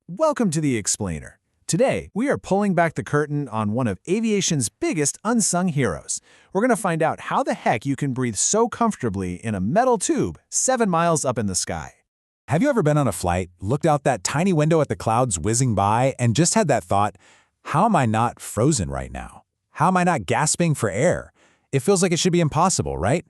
Welcome to the Explainer. Today, we are pulling back the curtain on one of aviation's biggest unsung heroes. We're going to find out how the heck you can breathe so comfortably in a metal tube 7 miles up in the sky. Have you ever been on a flight, looked out that tiny window at the clouds whizzing by, and just had that thought, how am I not frozen right now? How am I not gasping for air? It feels like it should be impossible, right?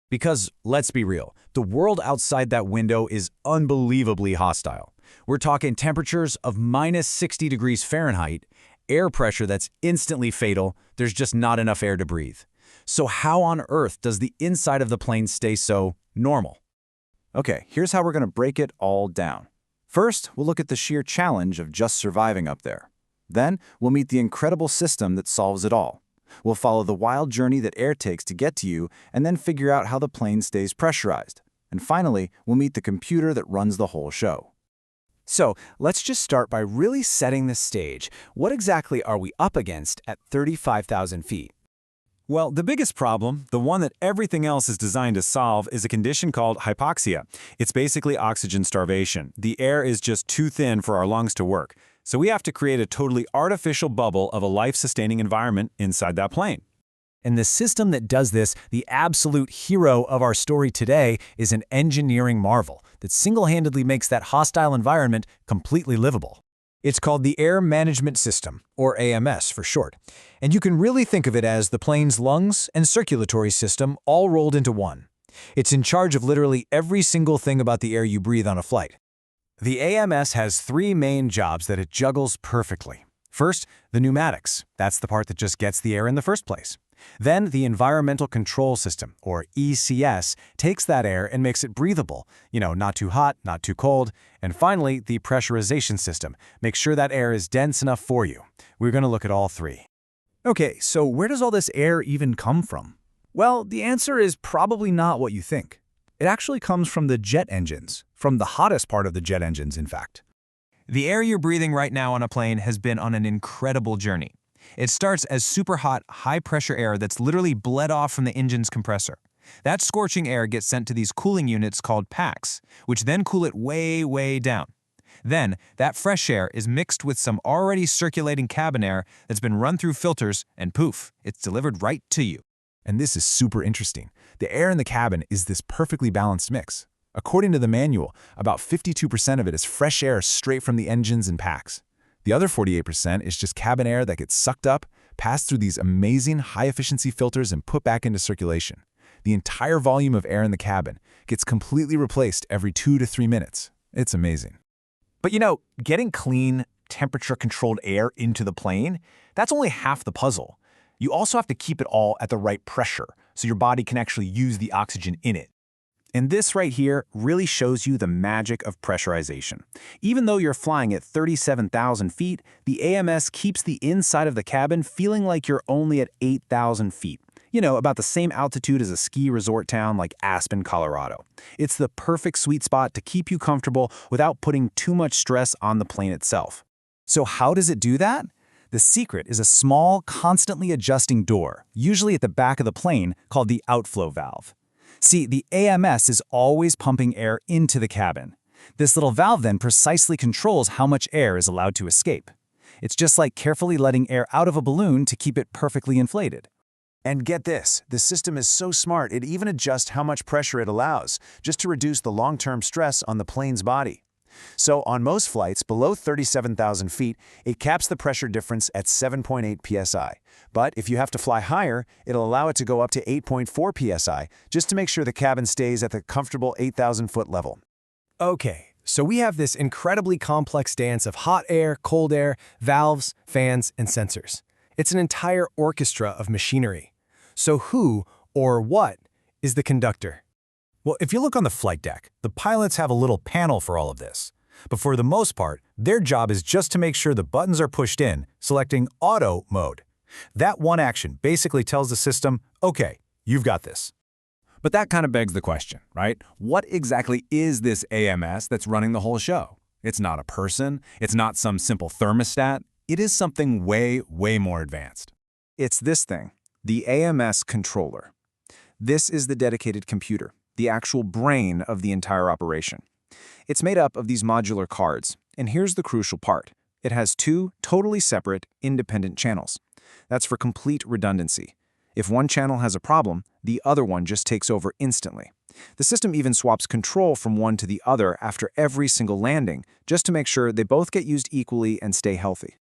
Because, let's be real, the world outside that window is unbelievably hostile. We're talking temperatures of -60 degrees Fahrenheit, air pressure that's instantly fatal, there's just not enough air to breathe. So how on earth does the inside of the plane stay so normal? Okay, here's how we're going to break it all down. First, we'll look at the sheer challenge of just surviving up there. Then, we'll meet the incredible system that solves it all. We'll follow the wild journey that air takes to get to you, and then figure out how the plane stays pressurized. And finally, we'll meet the computer that runs the whole show. So, let's just start by really setting the stage. What exactly are we up against at 35,000 feet? Well, the biggest problem, the one that everything else is designed to solve, is a condition called hypoxia. It's basically oxygen starvation. The air is just too thin for our lungs to work. So we have to create a totally artificial bubble of a life-sustaining environment inside that plane. And the system that does this, the absolute hero of our story today, is an engineering marvel that single-handedly makes that hostile environment completely livable. It's called the Air Management System, or AMS for short. And you can really think of it as the plane's lungs and circulatory system all rolled into one. It's in charge of literally every single thing about the air you breathe on a flight. The AMS has 3 main jobs that it juggles perfectly. First, the pneumatics. That's the part that just gets the air in the first place. Then the Environmental Control System, or ECS, takes that air and makes it breathable. Not too hot, not too cold. And finally, the Pressurization System makes sure that air is dense enough for you. We're going to look at all 3. Okay, so where does all this air even come from? Well, the answer is probably not what you think. It actually comes from the jet engines, from the hottest part of the jet engines, in fact. The air you're breathing right now on a plane has been on an incredible journey. It starts as super hot, high-pressure air that's literally bled off from the engine's compressor. That scorching air gets sent to these cooling units called packs, which then cool it way, way down. Then, that fresh air is mixed with some already circulating cabin air that's been run through filters, and poof, it's delivered right to you. And this is super interesting. The air in the cabin is this perfectly balanced mix. According to the manual, about 52% of it is fresh air straight from the engines and packs. The other 48% is just cabin air that gets sucked up, passed through these amazing high-efficiency filters and put back into circulation. The entire volume of air in the cabin gets completely replaced every 2 to 3 minutes. It's amazing. But getting clean, temperature-controlled air into the plane, that's only half the puzzle. You also have to keep it all at the right pressure, so your body can actually use the oxygen in it. And this right here really shows you the magic of pressurization. Even though you're flying at 37,000 feet, the AMS keeps the inside of the cabin feeling like you're only at 8,000 feet. About the same altitude as a ski resort town like Aspen, Colorado. It's the perfect sweet spot to keep you comfortable without putting too much stress on the plane itself. So how does it do that? The secret is a small, constantly adjusting door, usually at the back of the plane, called the outflow valve. See, the AMS is always pumping air into the cabin. This little valve then precisely controls how much air is allowed to escape. It's just like carefully letting air out of a balloon to keep it perfectly inflated. And get this, the system is so smart it even adjusts how much pressure it allows, just to reduce the long-term stress on the plane's body. So on most flights below 37,000 feet, it caps the pressure difference at 7.8 psi. But if you have to fly higher, it'll allow it to go up to 8.4 psi, just to make sure the cabin stays at the comfortable 8,000-foot level. Okay, so we have this incredibly complex dance of hot air, cold air, valves, fans, and sensors. It's an entire orchestra of machinery. So who, or what, is the conductor? Well, if you look on the flight deck, the pilots have a little panel for all of this. But for the most part, their job is just to make sure the buttons are pushed in, selecting auto mode. That one action basically tells the system, okay, you've got this. But that kind of begs the question, right? What exactly is this AMS that's running the whole show? It's not a person. It's not some simple thermostat. It is something way, way more advanced. It's this thing, the AMS controller. This is the dedicated computer, the actual brain of the entire operation. It's made up of these modular cards, And here's the crucial part. It has two totally separate, independent channels. That's for complete redundancy. If one channel has a problem, the other one just takes over instantly. The system even swaps control from one to the other after every single landing, just to make sure they both get used equally and stay healthy.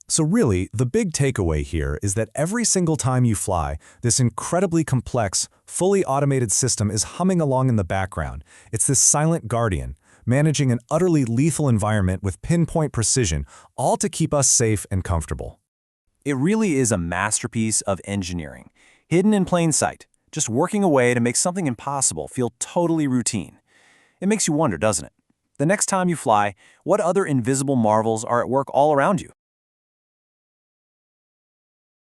So really, the big takeaway here is that every single time you fly, this incredibly complex, fully automated system is humming along in the background. It's this silent guardian, managing an utterly lethal environment with pinpoint precision, all to keep us safe and comfortable. It really is a masterpiece of engineering, hidden in plain sight, just working away to make something impossible feel totally routine. It makes you wonder, doesn't it? The next time you fly, what other invisible marvels are at work all around you?